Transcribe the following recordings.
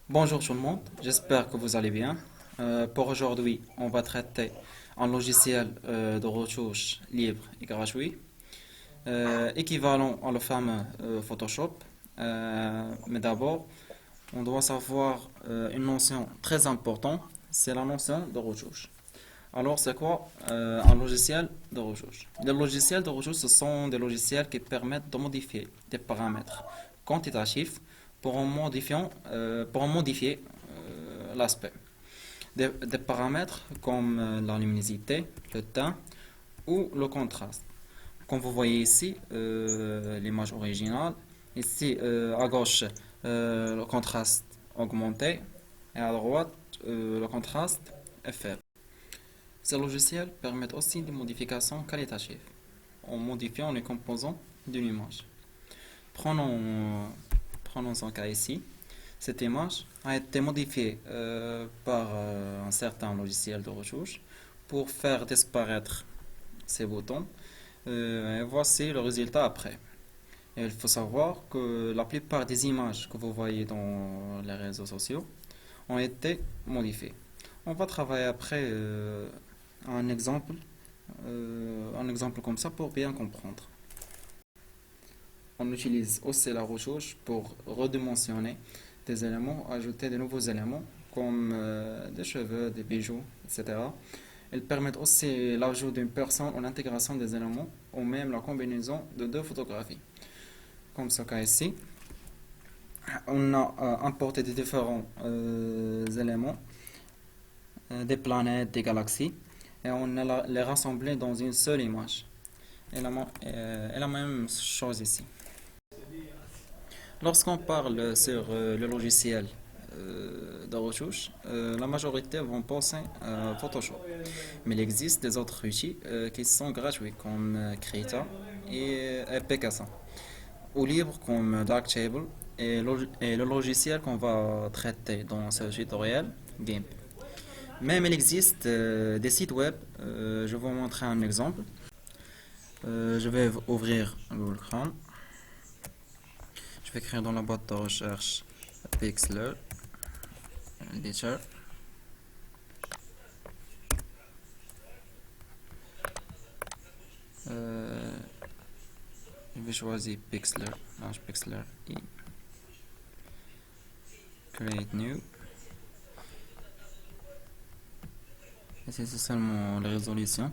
Bonjour tout le monde, j'espère que vous allez bien. Pour aujourd'hui, on va traiter un logiciel de retouche libre et gratuit, équivalent à le fameux Photoshop. Mais d'abord, on doit savoir une notion très importante, c'est la notion de retouche. Alors, c'est quoi un logiciel de retouche? Les logiciels de retouche, ce sont des logiciels qui permettent de modifier des paramètres quantitatifs pour en modifier l'aspect. Des paramètres comme la luminosité, le teint ou le contraste. Comme vous voyez ici, l'image originale, ici à gauche, le contraste augmenté et à droite, le contraste est faible. Ces logiciels permettent aussi des modifications qualitatives en modifiant les composants d'une image. Prenons, prenons son cas ici. Cette image a été modifiée par un certain logiciel de retouche pour faire disparaître ces boutons. Et voici le résultat après. Et il faut savoir que la plupart des images que vous voyez dans les réseaux sociaux ont été modifiées. On va travailler après un exemple comme ça pour bien comprendre. On utilise aussi la retouche pour redimensionner des éléments, ajouter de nouveaux éléments comme des cheveux, des bijoux, etc. Elles permettent aussi l'ajout d'une personne ou l'intégration des éléments ou même la combinaison de deux photographies. Comme ce cas ici, on a importé des différents éléments, des planètes, des galaxies, et on a les rassemblés dans une seule image. Et la même chose ici. Lorsqu'on parle sur le logiciel de retouche, la majorité vont penser à Photoshop. Mais il existe des autres outils qui sont gratuits comme Krita et Picasa, ou libres comme Darktable et le logiciel qu'on va traiter dans ce tutoriel, GIMP. Même il existe des sites web, je vais vous montrer un exemple. Je vais ouvrir Google Chrome. Je vais écrire dans la boîte de recherche Pixlr Editor. Euh, je vais choisir Pixlr, large Pixlr et Create New. Ici c'est seulement la résolution.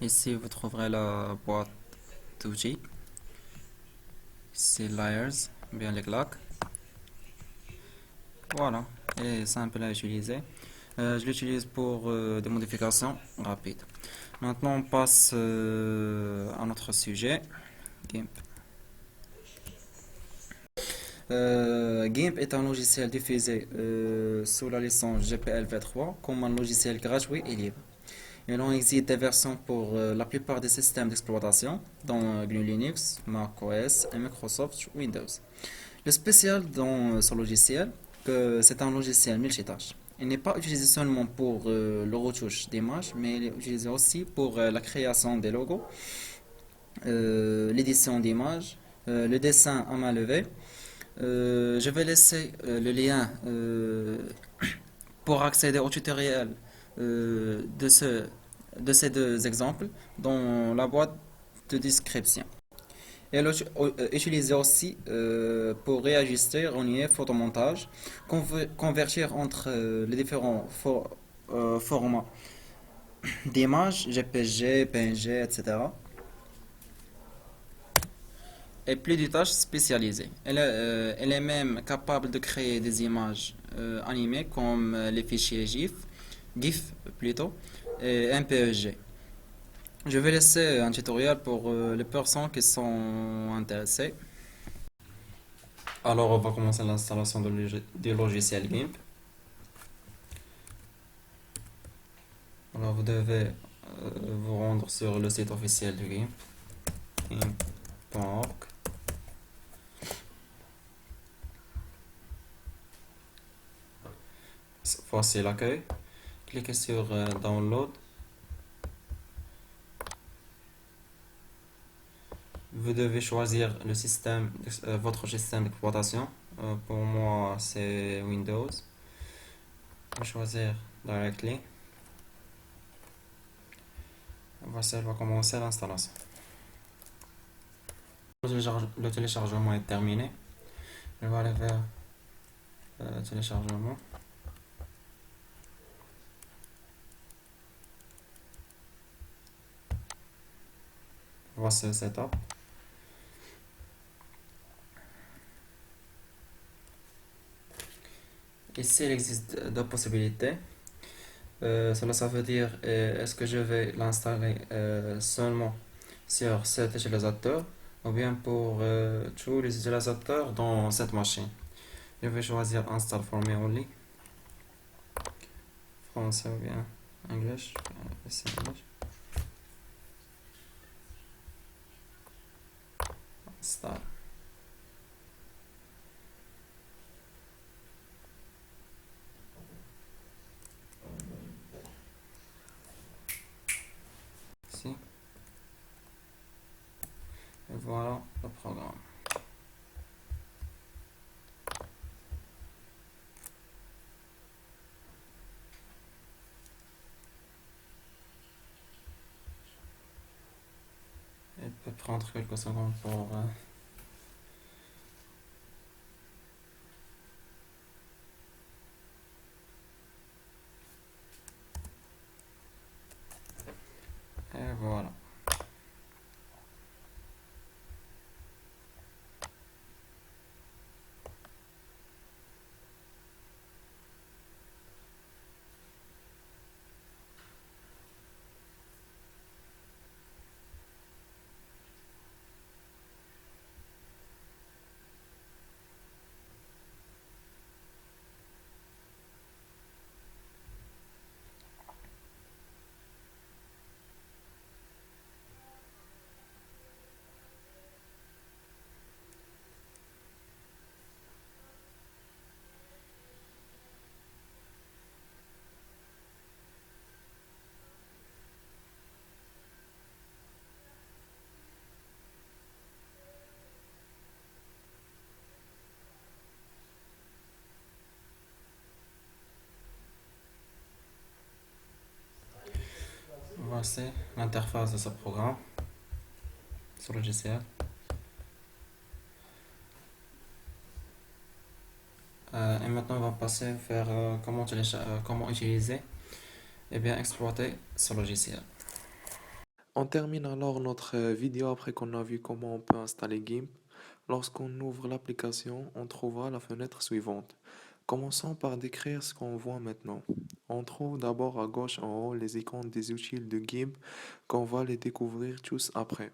Ici vous trouverez la boîte d'outils. C'est Layers, bien les claques. Voilà, elle est simple à utiliser. Je l'utilise pour des modifications rapides. Maintenant, on passe à notre sujet, GIMP. GIMP est un logiciel diffusé sous la licence GPL v3 comme un logiciel gratuit et libre. Il en existe des versions pour la plupart des systèmes d'exploitation, dont GNU Linux, Mac OS et Microsoft Windows. Le spécial dans ce logiciel, que c'est un logiciel multitâche. Il n'est pas utilisé seulement pour le retouche d'images, mais il est utilisé aussi pour la création des logos, l'édition d'images, le dessin à main levée. Je vais laisser le lien pour accéder au tutoriel de ces deux exemples dans la boîte de description. Elle est utilisée aussi pour réajuster, renier, photomontage, convertir entre les différents formats d'images, JPG, PNG, etc. Et plus de tâches spécialisées. Elle est même capable de créer des images animées comme les fichiers GIF plutôt, et MPEG. Je vais laisser un tutoriel pour les personnes qui sont intéressées. Alors, on va commencer l'installation du logiciel GIMP. Alors, vous devez vous rendre sur le site officiel du GIMP, gimp.org. Voici l'accueil. Cliquez sur Download. Vous devez choisir le système, votre système d'exploitation. Pour moi, c'est Windows. Je vais choisir Directly. Voici, elle va commencer l'installation. Le téléchargement est terminé. Je vais aller vers téléchargement. Voici le setup. Ici, il existe deux possibilités. Cela ça veut dire est-ce que je vais l'installer seulement sur cet utilisateur ou bien pour tous les utilisateurs dans cette machine. Je vais choisir Install for me only, français ou bien English. C'est English. Install. Ici. Et voilà le programme. Il peut prendre quelques secondes pour et voilà. Voici l'interface de ce programme sur le logiciel. Et maintenant, on va passer vers comment utiliser et bien exploiter ce logiciel. On termine alors notre vidéo après qu'on a vu comment on peut installer GIMP. Lorsqu'on ouvre l'application, on trouvera la fenêtre suivante. Commençons par décrire ce qu'on voit maintenant. On trouve d'abord à gauche en haut les icônes des outils de GIMP qu'on va les découvrir tous après.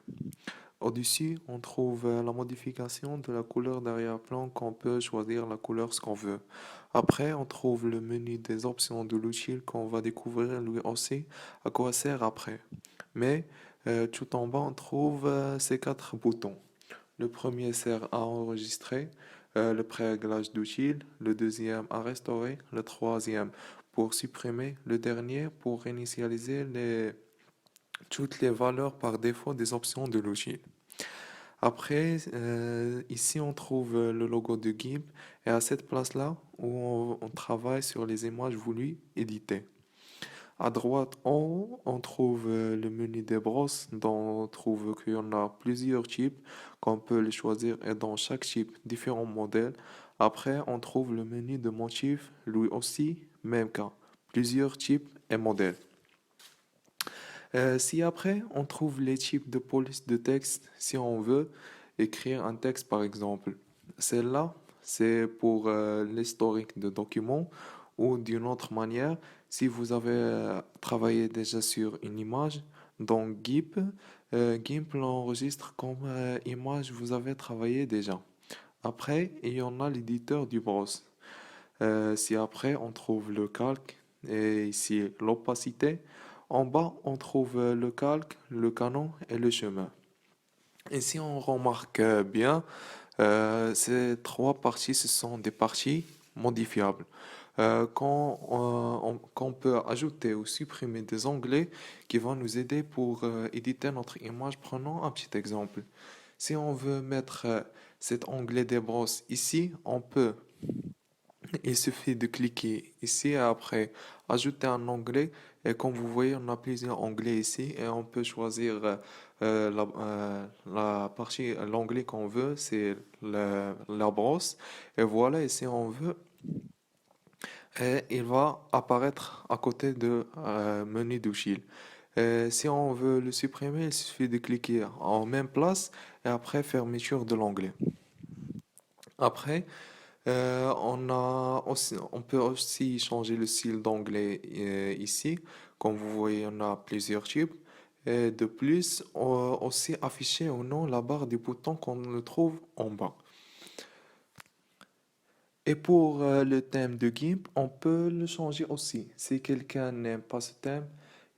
Au-dessus, on trouve la modification de la couleur d'arrière-plan qu'on peut choisir la couleur ce qu'on veut. Après, on trouve le menu des options de l'outil qu'on va découvrir lui aussi à quoi sert après. Mais tout en bas, on trouve ces quatre boutons. Le premier sert à enregistrer, le pré-réglage d'outils, le deuxième à restaurer, le troisième pour supprimer, le dernier pour initialiser toutes les valeurs par défaut des options de l'outil. Après, ici, on trouve le logo de GIMP et à cette place-là où on travaille sur les images voulues éditer. À droite en haut, on trouve le menu des brosses, dont on trouve qu'il y en a plusieurs types, qu'on peut les choisir et dans chaque type, différents modèles. Après, on trouve le menu de motifs, lui aussi, même cas, plusieurs types et modèles. Si après, on trouve les types de police de texte, si on veut écrire un texte par exemple. Celle-là, c'est pour l'historique de documents ou d'une autre manière, si vous avez travaillé déjà sur une image, donc GIMP, GIMP l'enregistre comme image vous avez travaillé déjà. Après, il y en a l'éditeur du browse. Si après, on trouve le calque et ici l'opacité. En bas, on trouve le calque, le canon et le chemin. Et si on remarque bien, ces trois parties, ce sont des parties modifiables. Qu'on peut ajouter ou supprimer des onglets qui vont nous aider pour éditer notre image. Prenons un petit exemple. Si on veut mettre Cet onglet des brosses ici, il suffit de cliquer ici et après ajouter un onglet. Et comme vous voyez, on a plusieurs onglets ici et on peut choisir la partie, l'onglet qu'on veut, c'est la brosse. Et voilà, et si on veut, et il va apparaître à côté de menu d'utile. Si on veut le supprimer, il suffit de cliquer en même place et après fermeture de l'onglet. Après, on peut aussi changer le style d'onglet ici. Comme vous voyez, on a plusieurs types. Et de plus, aussi afficher ou non la barre du bouton qu'on le trouve en bas. Et pour le thème de GIMP, on peut le changer aussi. Si quelqu'un n'aime pas ce thème,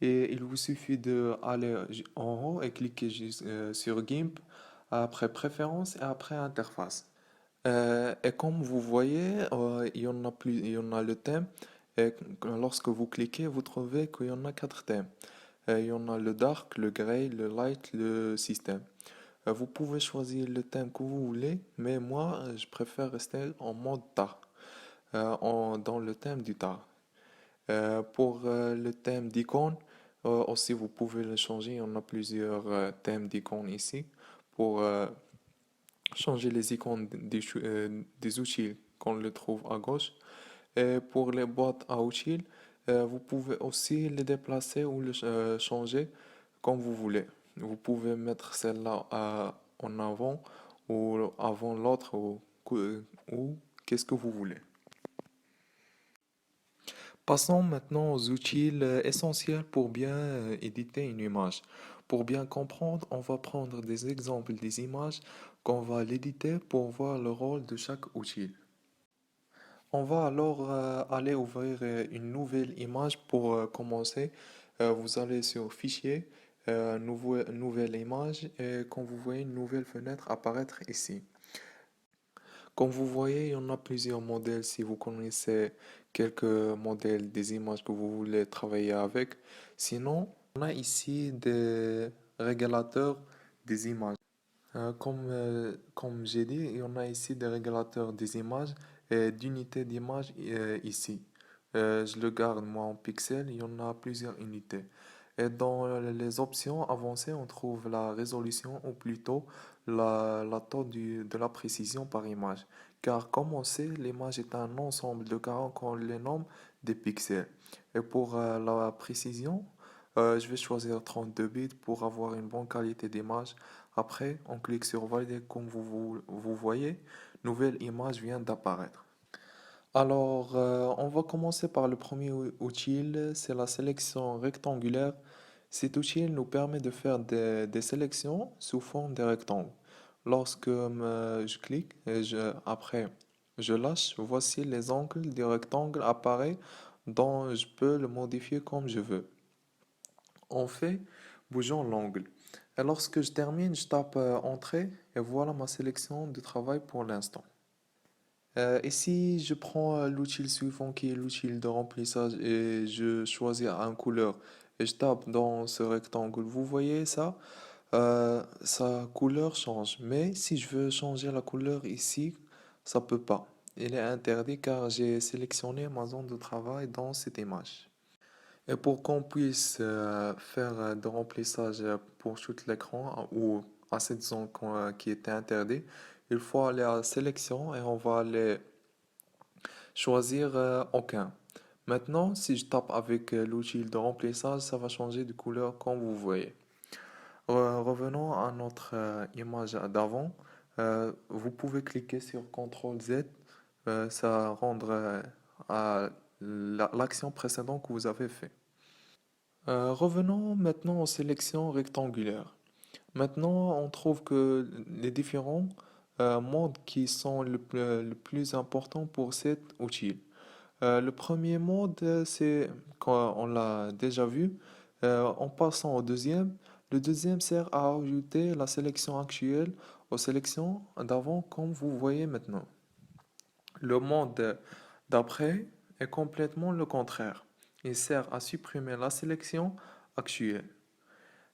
et il vous suffit de aller en haut et cliquer juste, sur GIMP, après Préférences et après Interface. Et comme vous voyez, il y en a le thème. Et lorsque vous cliquez, vous trouvez qu'il y en a quatre thèmes. Il y en a le dark, le gray, le light, le système. Vous pouvez choisir le thème que vous voulez, mais moi, je préfère rester en mode dark, dans le thème du dark. Pour le thème d'icône, aussi vous pouvez le changer. On a plusieurs thèmes d'icônes ici pour changer les icônes des outils qu'on le trouve à gauche. Et pour les boîtes à outils, vous pouvez aussi les déplacer ou les changer comme vous voulez. Vous pouvez mettre celle-là en avant ou avant l'autre ou qu'est-ce que vous voulez. Passons maintenant aux outils essentiels pour bien éditer une image. Pour bien comprendre, on va prendre des exemples des images qu'on va l'éditer pour voir le rôle de chaque outil. On va alors aller ouvrir une nouvelle image pour commencer. Vous allez sur Fichier, nouvelle image et quand vous voyez une nouvelle fenêtre apparaître ici. Comme vous voyez, il y en a plusieurs modèles si vous connaissez quelques modèles des images que vous voulez travailler avec. Sinon, on a ici des régulateurs des images. Comme j'ai dit, il y en a ici des régulateurs des images et d'unités d'image ici. Je le garde moi en pixels, il y en a plusieurs unités. Et dans les options avancées, on trouve la résolution ou plutôt la taux de la précision par image. Car comme on sait, l'image est un ensemble de caractères qu'on les nomme des pixels. Et pour la précision, je vais choisir 32 bits pour avoir une bonne qualité d'image. Après, on clique sur Valider comme vous voyez, nouvelle image vient d'apparaître. Alors, on va commencer par le premier outil, c'est la sélection rectangulaire. Cet outil nous permet de faire des sélections sous forme de rectangles. Lorsque je clique et après je lâche, voici les angles du rectangle apparaissent dont je peux le modifier comme je veux. On fait bougeons l'angle. Et lorsque je termine, je tape Entrée et voilà ma sélection de travail pour l'instant. Et si je prends l'outil suivant qui est l'outil de remplissage et je choisis un couleur et je tape dans ce rectangle, vous voyez ça? Sa couleur change. Mais si je veux changer la couleur ici, ça peut pas. Il est interdit car j'ai sélectionné ma zone de travail dans cette image. Et pour qu'on puisse faire de remplissage pour tout l'écran ou à cette zone qui était interdite, il faut aller à Sélection et on va aller choisir Aucun. Maintenant, si je tape avec l'outil de remplissage, ça va changer de couleur comme vous voyez. Revenons à notre image d'avant. Vous pouvez cliquer sur CTRL Z, ça rendre à l'action précédente que vous avez fait. Revenons maintenant aux sélections rectangulaires. Maintenant, on trouve que les différents modes qui sont le plus important pour cet outil. Le premier mode, c'est, quand on l'a déjà vu, en passant au deuxième, le deuxième sert à ajouter la sélection actuelle aux sélections d'avant, comme vous voyez maintenant. Le mode d'après est complètement le contraire. Il sert à supprimer la sélection actuelle.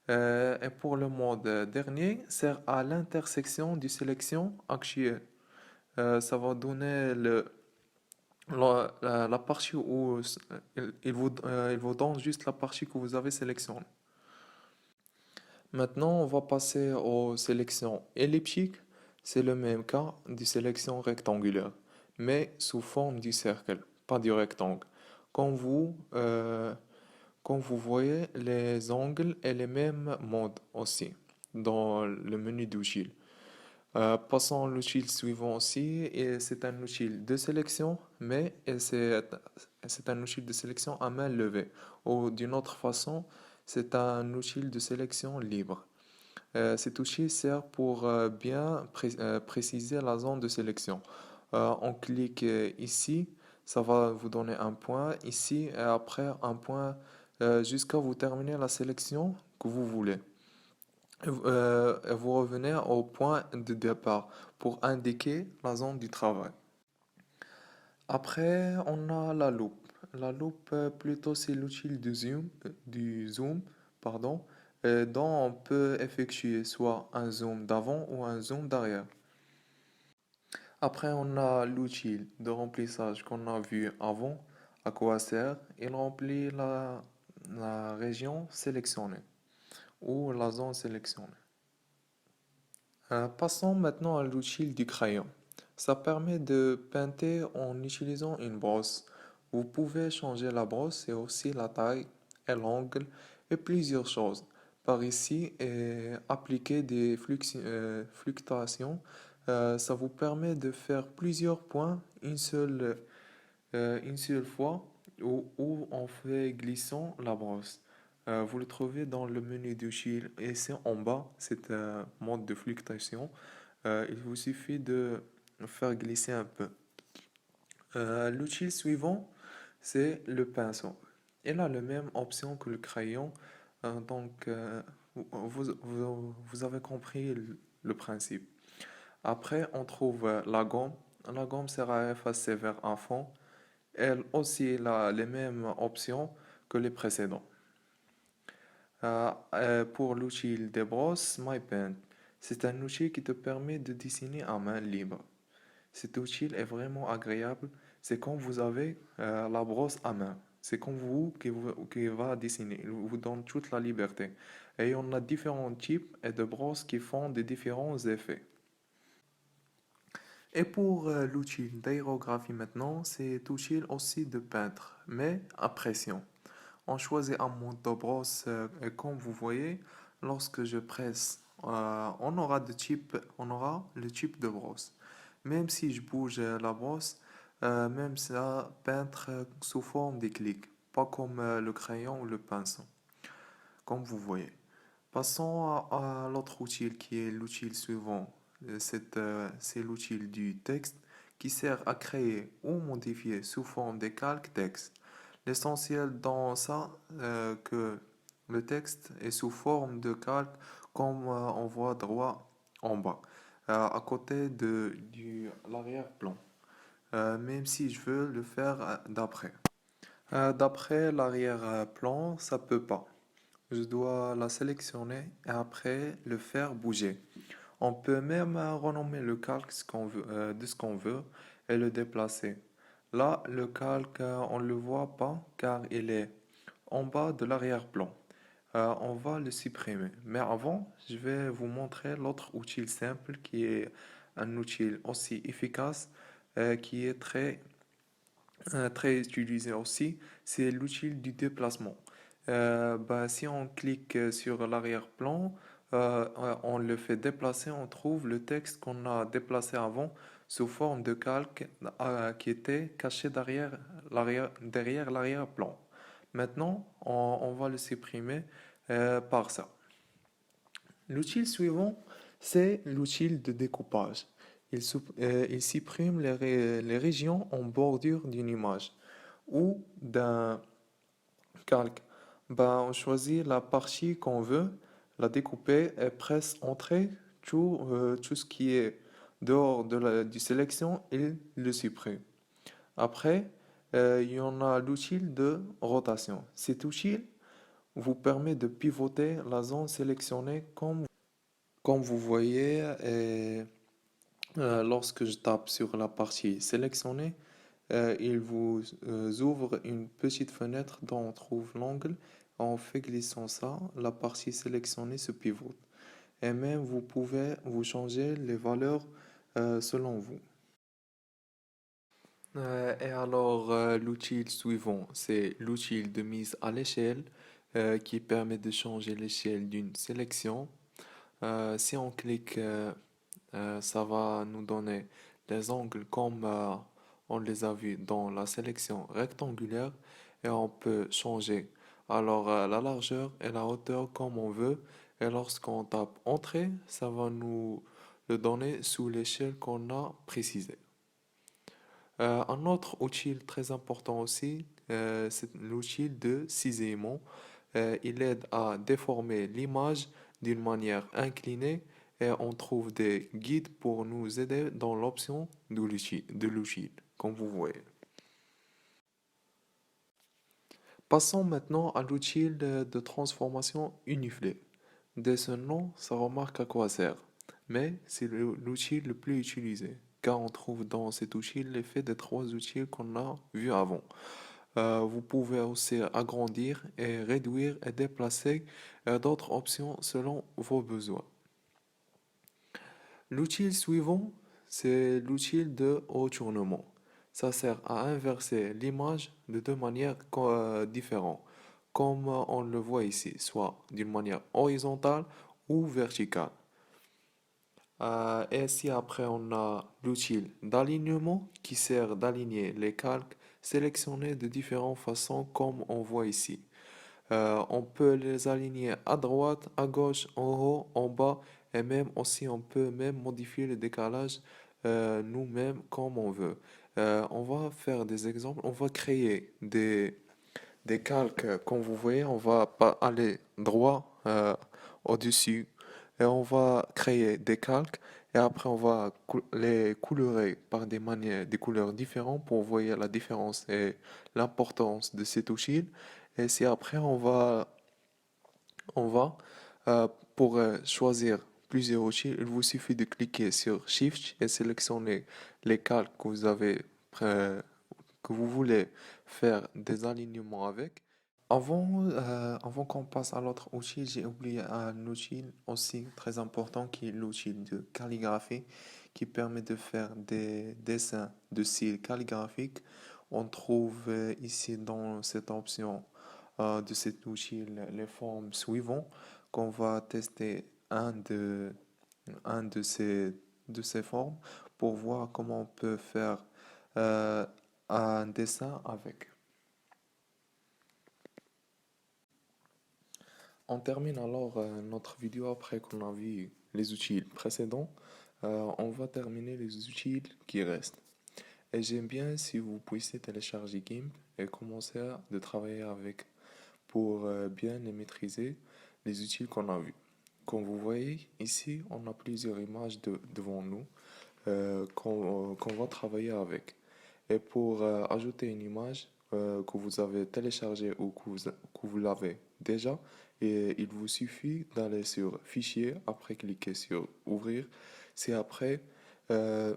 Et pour le mode dernier, sert à l'intersection du sélection actuelle. Ça va donner la partie où il vous donne juste la partie que vous avez sélectionnée. Maintenant, on va passer aux sélections elliptiques. C'est le même cas des sélections rectangulaires, mais sous forme du cercle, pas du rectangle. Comme vous, euh, Comme vous voyez, les angles et les mêmes modes aussi dans le menu d'outils. Passons à l'outil suivant aussi, et c'est un outil de sélection, mais c'est un outil de sélection à main levée. Ou d'une autre façon, c'est un outil de sélection libre. Cet outil sert pour préciser la zone de sélection. On clique ici, ça va vous donner un point ici et après un point jusqu'à vous terminer la sélection que vous voulez. Et vous revenez au point de départ pour indiquer la zone du travail. Après, on a la loupe. La loupe, plutôt, c'est l'outil du zoom, pardon, dont on peut effectuer soit un zoom d'avant ou un zoom d'arrière. Après, on a l'outil de remplissage qu'on a vu avant. À quoi sert? Il remplit la région sélectionnée ou la zone sélectionnée. Passons maintenant à l'outil du crayon. Ça permet de peinter en utilisant une brosse. Vous pouvez changer la brosse et aussi la taille et l'angle et plusieurs choses. Par ici, et appliquer des fluctuations, ça vous permet de faire plusieurs points une seule fois où on fait glissant la brosse. Vous le trouvez dans le menu de Shield et c'est en bas, c'est un mode de fluctuation. Il vous suffit de faire glisser un peu. L'outil suivant, c'est le pinceau. Il a la même option que le crayon, vous avez compris le principe. Après, on trouve la gomme. La gomme sert à effacer vers un fond. Elle aussi a les mêmes options que les précédents. Pour l'outil des brosses, MyPen, c'est un outil qui te permet de dessiner à main libre. Cet outil est vraiment agréable. C'est quand vous avez la brosse à main. C'est comme qui va dessiner. Il vous donne toute la liberté. Et on a différents types et de brosses qui font des différents effets. Et pour l'outil d'aérographie maintenant, c'est utile aussi de peindre, mais à pression. On choisit un mode de brosse et comme vous voyez, lorsque je presse, on aura le type de brosse. Même si je bouge la brosse, même ça peindre sous forme de clics, pas comme le crayon ou le pinceau, comme vous voyez. Passons à l'autre outil qui est l'outil suivant. C'est l'outil du texte qui sert à créer ou modifier sous forme de calque texte. L'essentiel dans ça, que le texte est sous forme de calque comme on voit droit en bas, à côté de l'arrière-plan. Même si je veux le faire d'après. D'après l'arrière-plan, ça peut pas. Je dois la sélectionner et après le faire bouger. On peut même renommer le calque de ce qu'on veut et le déplacer. Là, le calque, on ne le voit pas car il est en bas de l'arrière-plan. On va le supprimer. Mais avant, je vais vous montrer l'autre outil simple qui est un outil aussi efficace, qui est très utilisé aussi, c'est l'outil du déplacement. Si on clique sur l'arrière-plan, on le fait déplacer, on trouve le texte qu'on a déplacé avant sous forme de calque qui était caché derrière l'arrière-plan. Maintenant, on va le supprimer par ça. L'outil suivant, c'est l'outil de découpage. Il supprime les régions en bordure d'une image ou d'un calque. On choisit la partie qu'on veut, la découper et presse Entrée. Tout ce qui est dehors du sélection, il le supprime. Après, il y en a l'outil de rotation. Cet outil vous permet de pivoter la zone sélectionnée comme vous voyez. Et lorsque je tape sur la partie sélectionnée, il vous ouvre une petite fenêtre dont on trouve l'angle. En fait glissant ça, la partie sélectionnée se pivote. Et même vous pouvez vous changer les valeurs selon vous. Et alors, l'outil suivant, c'est l'outil de mise à l'échelle qui permet de changer l'échelle d'une sélection. Si on clique, ça va nous donner les angles comme on les a vus dans la sélection rectangulaire et on peut changer alors la largeur et la hauteur comme on veut. Et lorsqu'on tape Entrée, ça va nous le donner sous l'échelle qu'on a précisée. Un autre outil très important aussi, c'est l'outil de cisaillement. Il aide à déformer l'image d'une manière inclinée et on trouve des guides pour nous aider dans l'option de l'outil, comme vous voyez. Passons maintenant à l'outil de transformation uniflée. Dès ce nom, ça remarque à quoi sert. Mais c'est l'outil le plus utilisé, car on trouve dans cet outil l'effet des trois outils qu'on a vus avant. Vous pouvez aussi agrandir et réduire et déplacer d'autres options selon vos besoins. L'outil suivant, c'est l'outil de retournement. Ça sert à inverser l'image de deux manières différentes, comme on le voit ici, soit d'une manière horizontale ou verticale. Et si après on a l'outil d'alignement qui sert d'aligner les calques sélectionnés de différentes façons comme on voit ici. On peut les aligner à droite, à gauche, en haut, en bas et même aussi on peut même modifier le décalage nous-mêmes comme on veut. On va faire des exemples, on va créer des calques comme vous voyez, on va pas aller droit au-dessus et on va créer des calques et après on va les colorer par des couleurs différentes pour voir la différence et l'importance de cet outil. Et si après on va pour choisir plusieurs outils, il vous suffit de cliquer sur Shift et sélectionner les calques que vous avez que vous voulez faire des alignements avec. Avant qu'on passe à l'autre outil, j'ai oublié un outil aussi très important qui est l'outil de calligraphie qui permet de faire des dessins de style calligraphique. On trouve ici dans cette option de cet outil les formes suivantes qu'on va tester un de ces formes pour voir comment on peut faire euh, un dessin avec. On termine alors notre vidéo après qu'on a vu les outils précédents. On va terminer les outils qui restent. Et j'aime bien si vous puissiez télécharger GIMP et commencer à de travailler avec pour bien les maîtriser, les outils qu'on a vus. Comme vous voyez ici, on a plusieurs images devant nous qu'on va travailler avec. Et pour ajouter une image que vous avez téléchargée ou que vous l'avez déjà, et il vous suffit d'aller sur Fichier, après cliquer sur Ouvrir. C'est après euh,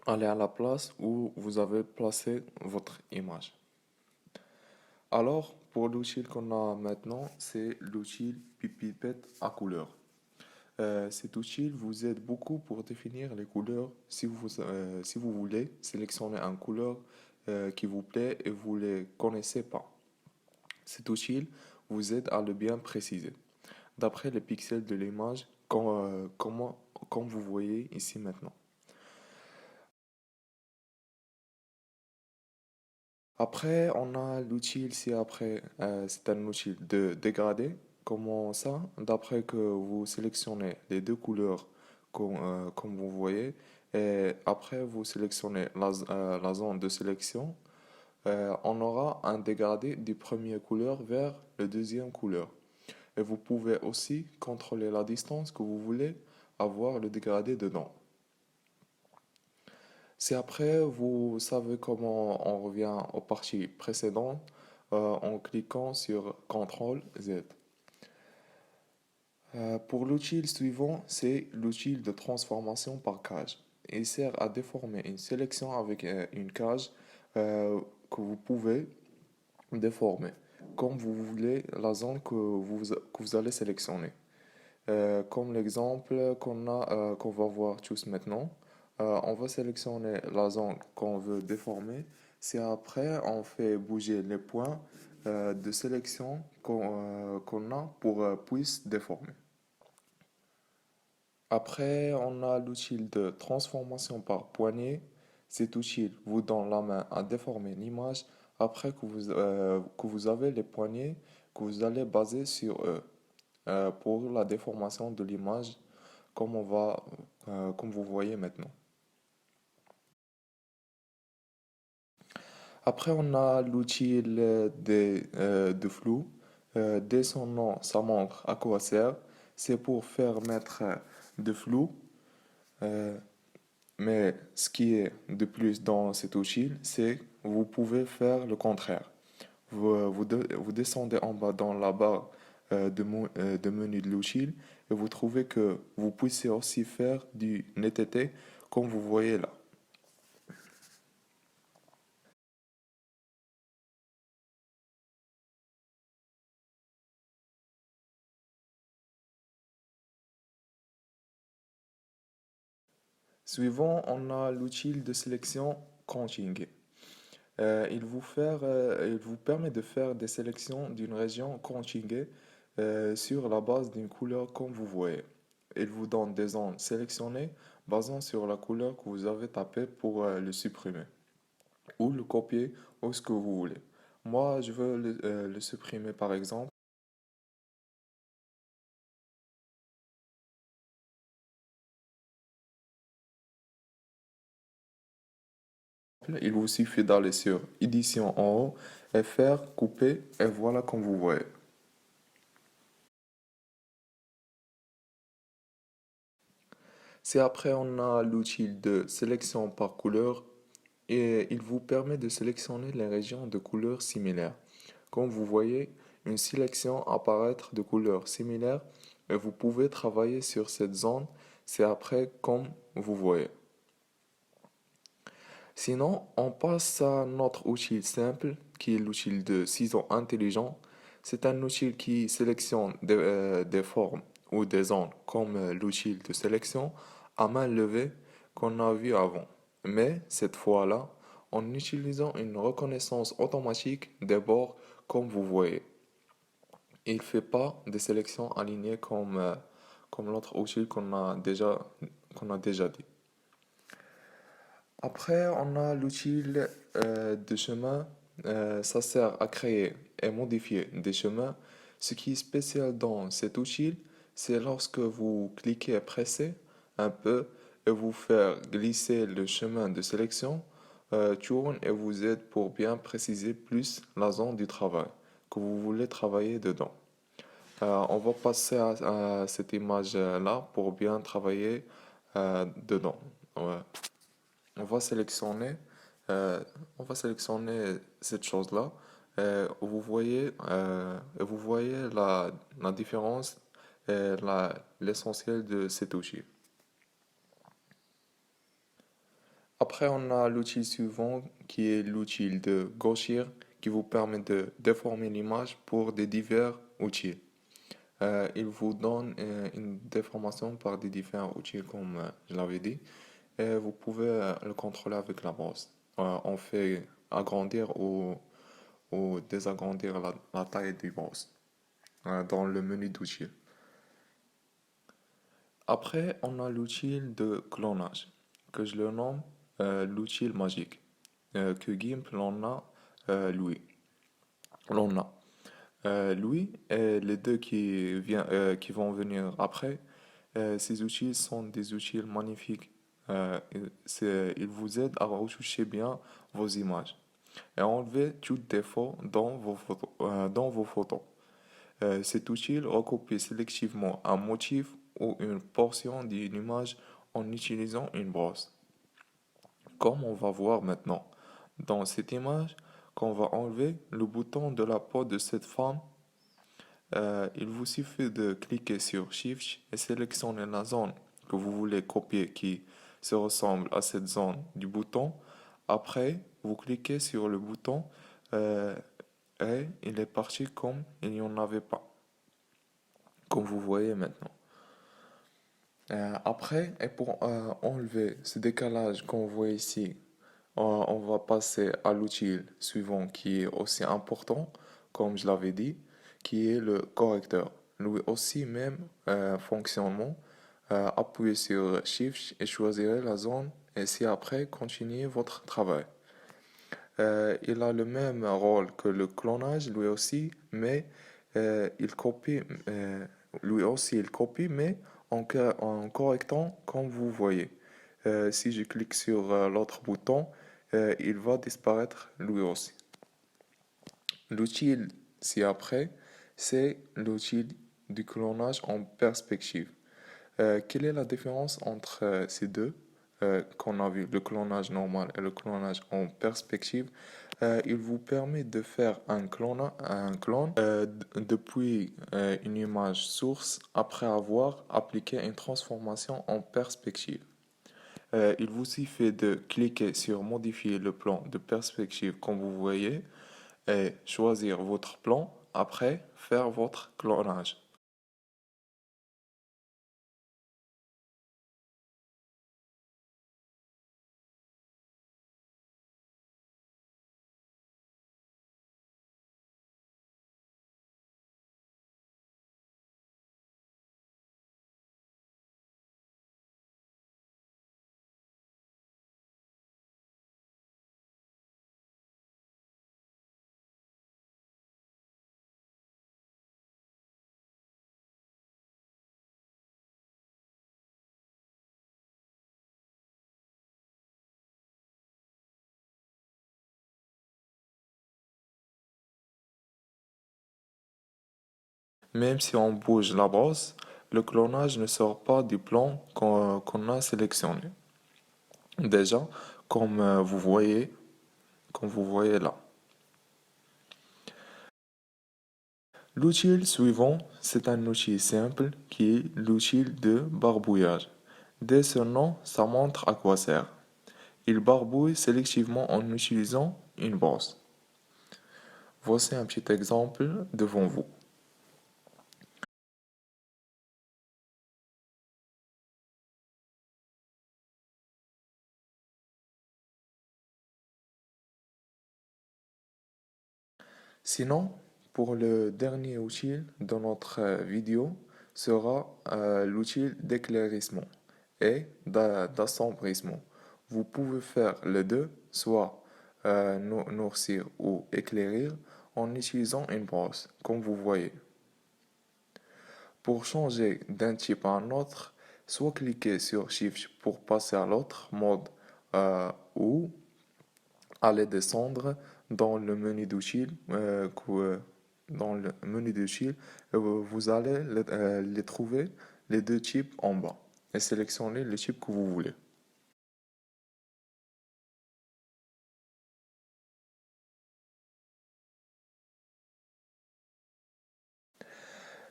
aller à la place où vous avez placé votre image. Alors, pour l'outil qu'on a maintenant, c'est l'outil Pipette à couleur. Cet outil vous aide beaucoup pour définir les couleurs si vous voulez sélectionner une couleur qui vous plaît et vous ne les connaissez pas. Cet outil vous aide à le bien préciser, d'après les pixels de l'image, comme vous voyez ici maintenant. Après, on a l'outil ici, après, c'est un outil de dégradé. Comment ça? D'après que vous sélectionnez les deux couleurs comme vous voyez, et après vous sélectionnez la zone de sélection, on aura un dégradé du premier couleur vers le deuxième couleur. Et vous pouvez aussi contrôler la distance que vous voulez avoir le dégradé dedans. Si après vous savez comment on revient aux parties précédentes, en cliquant sur CTRL Z. Pour l'outil suivant, c'est l'outil de transformation par cage. Il sert à déformer une sélection avec une cage que vous pouvez déformer comme vous voulez la zone que vous allez sélectionner. Comme l'exemple qu'on va voir tous maintenant, on va sélectionner la zone qu'on veut déformer. C'est après on fait bouger les points de sélection qu'on a pour puisse déformer. Après, on a l'outil de transformation par poignée. Cet outil vous donne la main à déformer l'image après que vous avez les poignées que vous allez baser sur eux pour la déformation de l'image comme vous voyez maintenant. Après, on a l'outil de flou. Dès son nom, ça montre à quoi sert. C'est pour faire mettre de flou. Euh, Mais ce qui est de plus dans cet outil, c'est que vous pouvez faire le contraire. Vous descendez en bas dans la barre de menu de l'outil et vous trouvez que vous puissiez aussi faire du NTT comme vous voyez là. Suivant, on a l'outil de sélection continue. Il vous permet de faire des sélections d'une région continue sur la base d'une couleur comme vous voyez. Il vous donne des zones sélectionnées basant sur la couleur que vous avez tapé pour le supprimer ou le copier ou ce que vous voulez. Moi, je veux le supprimer par exemple. Il vous suffit d'aller sur édition en haut et faire couper et voilà comme vous voyez. C'est après on a l'outil de sélection par couleur et il vous permet de sélectionner les régions de couleurs similaires. Comme vous voyez, une sélection apparaître de couleurs similaires et vous pouvez travailler sur cette zone, c'est après comme vous voyez. Sinon, on passe à notre outil simple qui est l'outil de ciseaux intelligent. C'est un outil qui sélectionne des formes ou des zones comme l'outil de sélection à main levée qu'on a vu avant. Mais cette fois-là, en utilisant une reconnaissance automatique des bords comme vous voyez. Il ne fait pas des sélections alignées comme l'autre outil qu'on a déjà dit. Après, on a l'outil de chemin. Ça sert à créer et modifier des chemins. Ce qui est spécial dans cet outil, c'est lorsque vous cliquez et pressez un peu et vous faire glisser le chemin de sélection, tourne et vous aide pour bien préciser plus la zone du travail que vous voulez travailler dedans. On va passer à cette image-là pour bien travailler dedans. Ouais. On va sélectionner, euh, on va sélectionner cette chose-là. Vous voyez la différence et l'essentiel de cet outil. Après, on a l'outil suivant qui est l'outil de Gaussier qui vous permet de déformer l'image pour des divers outils. Il vous donne une déformation par des différents outils comme je l'avais dit. Et vous pouvez le contrôler avec la brosse. On fait agrandir ou désagrandir la taille du brosse dans le menu d'outils. Après, on a l'outil de clonage, que je le nomme l'outil magique, que GIMP lui. L'on a. Lui et les deux qui vont venir après, ces outils sont des outils magnifiques. Ils vous aident à retoucher bien vos images et à enlever tout défaut dans vos photos. Cet outil recopie sélectivement un motif ou une portion d'une image en utilisant une brosse. Comme on va voir maintenant dans cette image, qu'on va enlever le bouton de la peau de cette femme. Il vous suffit de cliquer sur Shift et sélectionner la zone que vous voulez copier qui se ressemble à cette zone du bouton. Après, vous cliquez sur le bouton euh, et il est parti comme il n'y en avait pas, comme vous voyez maintenant. Après, et pour enlever ce décalage qu'on voit ici, on va passer à l'outil suivant qui est aussi important, comme je l'avais dit, qui est le correcteur. Lui aussi, même fonctionnement, appuyez sur Shift et choisirez la zone et si après, continuez votre travail. Il a le même rôle que le clonage, lui aussi, mais il copie, lui aussi il copie, mais en correctant comme vous voyez. Si je clique sur l'autre bouton, il va disparaître lui aussi. L'outil ci-après, c'est l'outil du clonage en perspective. Quelle est la différence entre ces deux qu'on a vu, le clonage normal et le clonage en perspective? Il vous permet de faire un clone depuis une image source après avoir appliqué une transformation en perspective. Il vous suffit de cliquer sur modifier le plan de perspective comme vous voyez et choisir votre plan, après faire votre clonage. Même si on bouge la brosse, le clonage ne sort pas du plan qu'on a sélectionné. Déjà, comme comme vous voyez là. L'outil suivant, c'est un outil simple qui est l'outil de barbouillage. Dès ce nom, ça montre à quoi sert. Il barbouille sélectivement en utilisant une brosse. Voici un petit exemple devant vous. Sinon, pour le dernier outil de notre vidéo sera l'outil d'éclaircissement et d'assombrissement. Vous pouvez faire les deux, soit noircir ou éclairir en utilisant une brosse, comme vous voyez. Pour changer d'un type à un autre, soit cliquez sur Shift pour passer à l'autre mode ou allez descendre dans le menu d'outils dans le menu d'outils vous allez les trouver les deux types en bas et sélectionnez le type que vous voulez.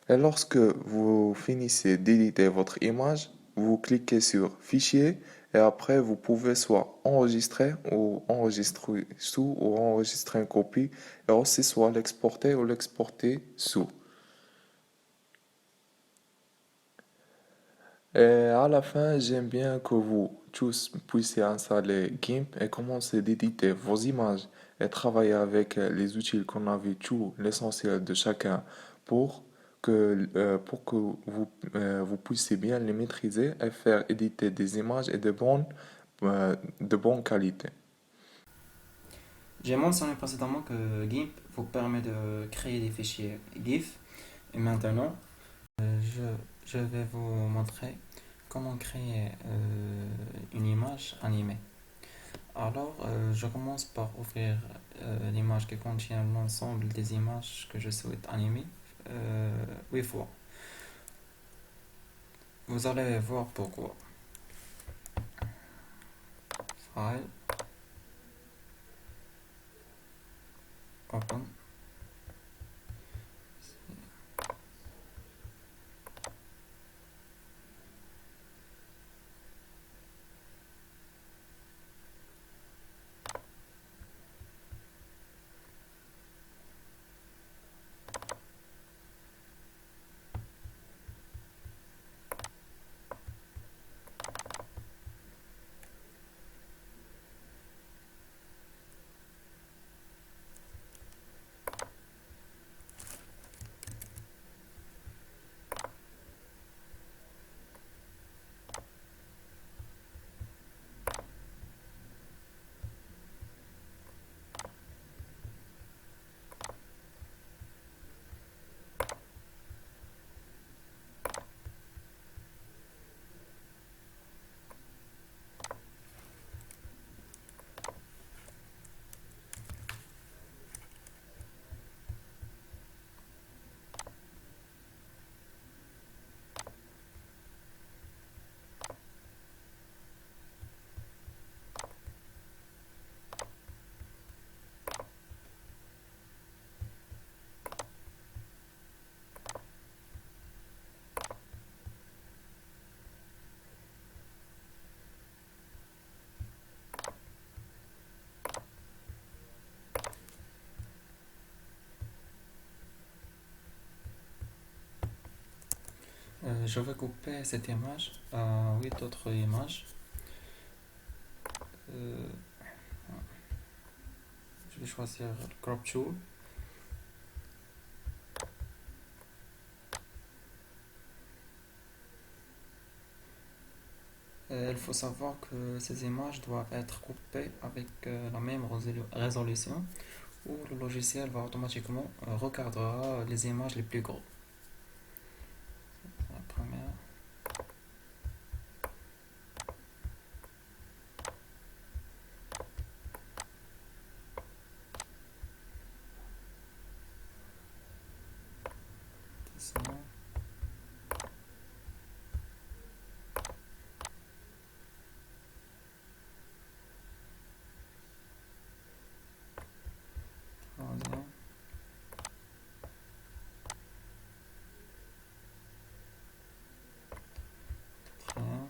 Et lorsque vous finissez d'éditer votre image, vous cliquez sur Fichier et après vous pouvez soit enregistrer ou enregistrer sous ou enregistrer une copie et aussi soit l'exporter ou l'exporter sous. Et à la fin, j'aime bien que vous tous puissiez installer GIMP et commencer d'éditer vos images et travailler avec les outils qu'on a vu, tout l'essentiel de chacun pour pour que vous puissiez bien les maîtriser et faire éditer des images et de bonne qualité. J'ai mentionné précédemment que GIMP vous permet de créer des fichiers GIF. Et maintenant, je vais vous montrer comment créer une image animée. Alors, je commence par ouvrir l'image qui contient l'ensemble des images que je souhaite animer 8 fois. Vous allez voir pourquoi. File, open. Je vais couper cette image à 8 autres images. Euh, je vais choisir le crop tool. Il faut savoir que ces images doivent être coupées avec la même résolution ou le logiciel va automatiquement recadrera les images les plus grosses. La première, deuxième, troisième, quatrième,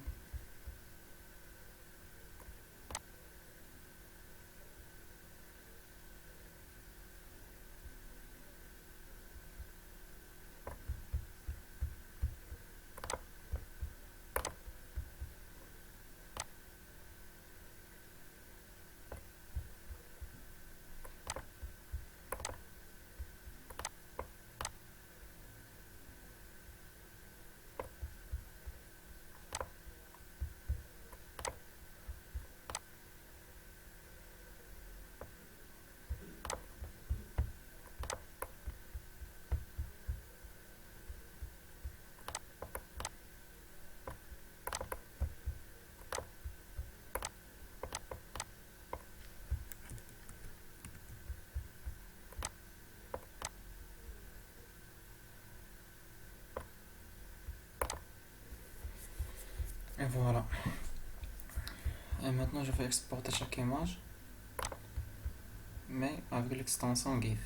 et voilà. Et maintenant je vais exporter chaque image, mais avec l'extension GIF.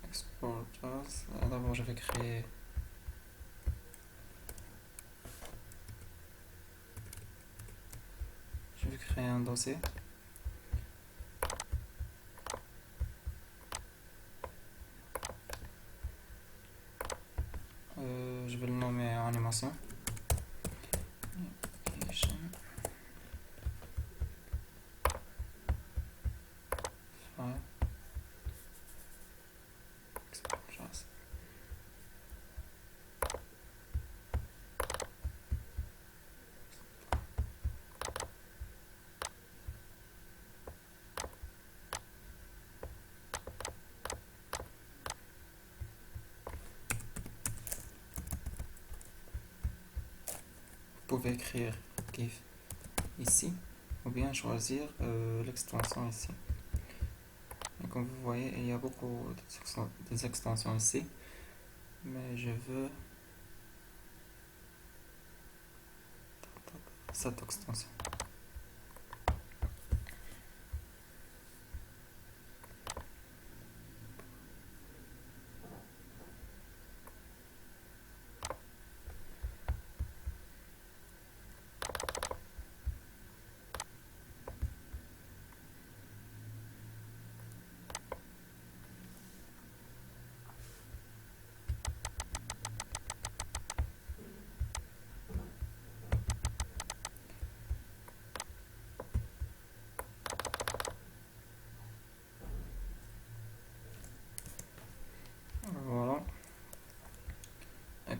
Export as. D'abord je vais créer un dossier. Je vais le nommer animation. Animation, file, export as. Vous pouvez écrire GIF ici ou bien choisir l'extension ici. Et comme vous voyez, il y a beaucoup d'extensions ici, mais je veux cette extension.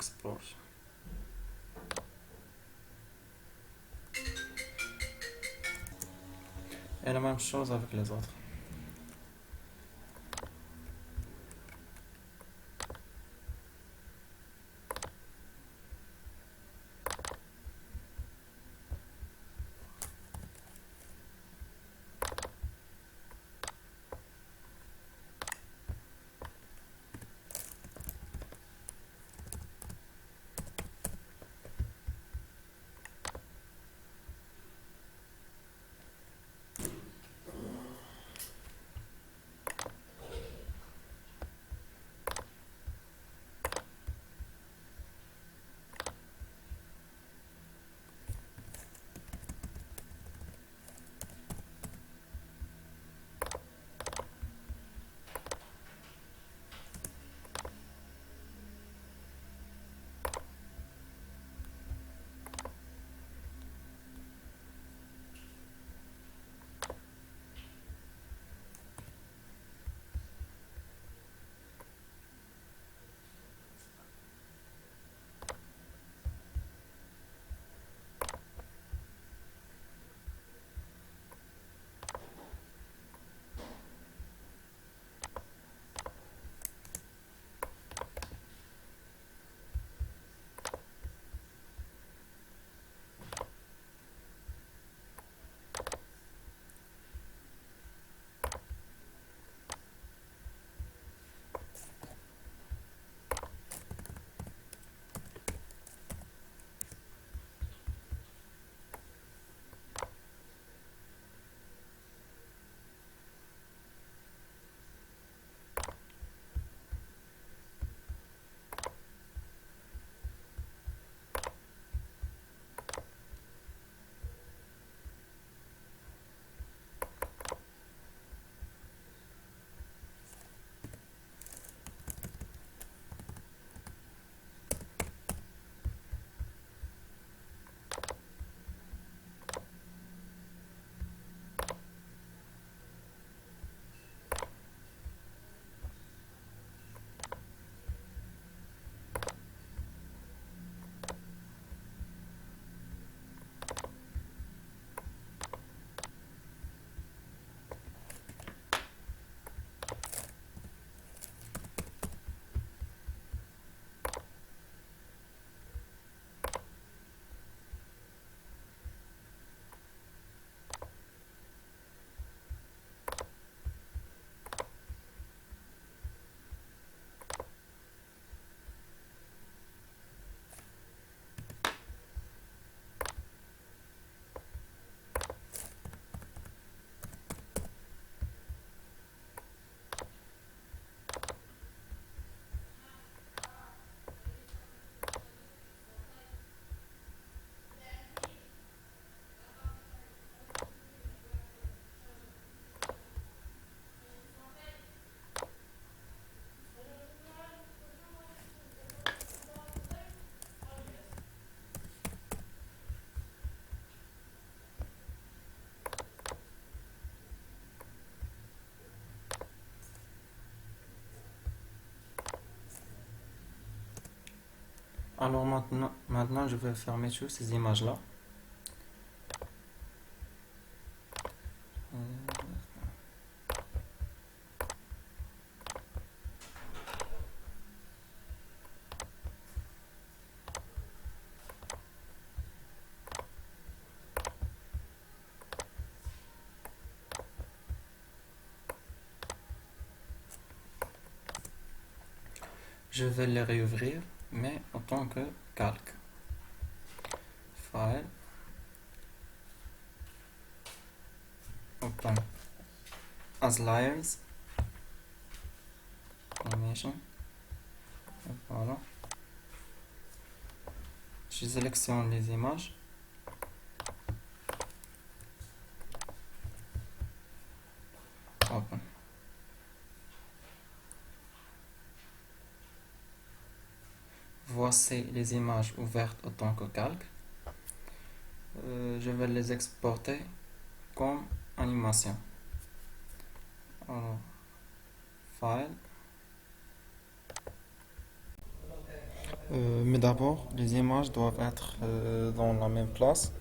export. Et la même chose avec les autres. Alors maintenant, je vais fermer toutes ces images-là. Je vais les réouvrir, mais en tant que calque. File, Open, as layers, animation, et voilà. Je sélectionne les images. Open. Voici les images ouvertes en tant que calque. Je vais les exporter comme animation. Alors, File. Mais d'abord, les images doivent être dans la même place.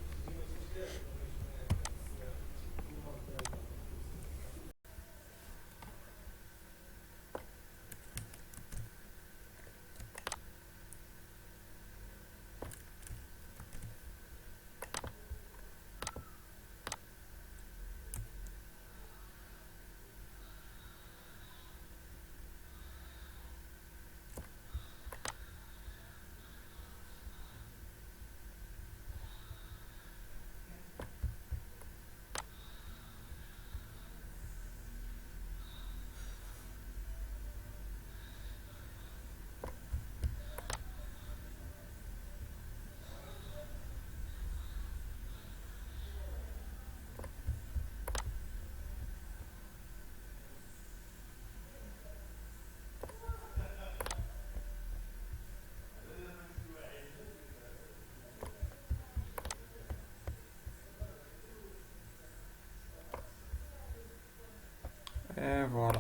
Et voilà.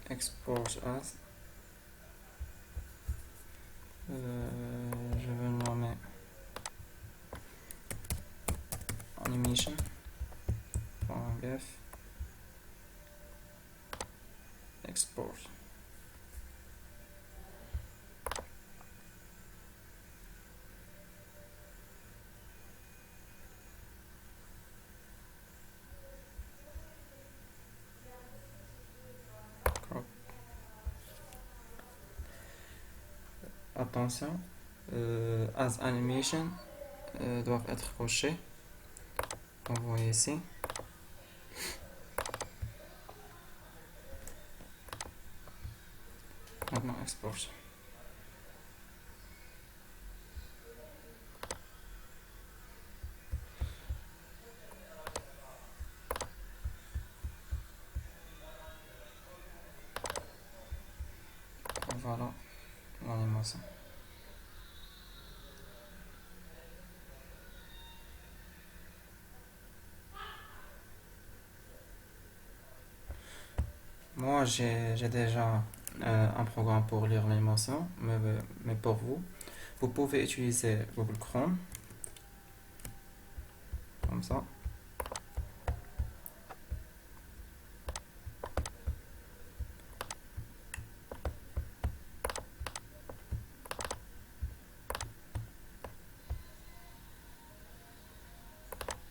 Export as. Je vais le nommer animation.gif export. Attention, as animation doivent être cochés. On voit ici. Maintenant export. Voilà l'animation. Moi, j'ai déjà un programme pour lire l'animation, mais pour vous, vous pouvez utiliser Google Chrome, comme ça.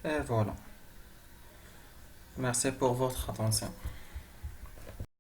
Et voilà. Merci pour votre attention.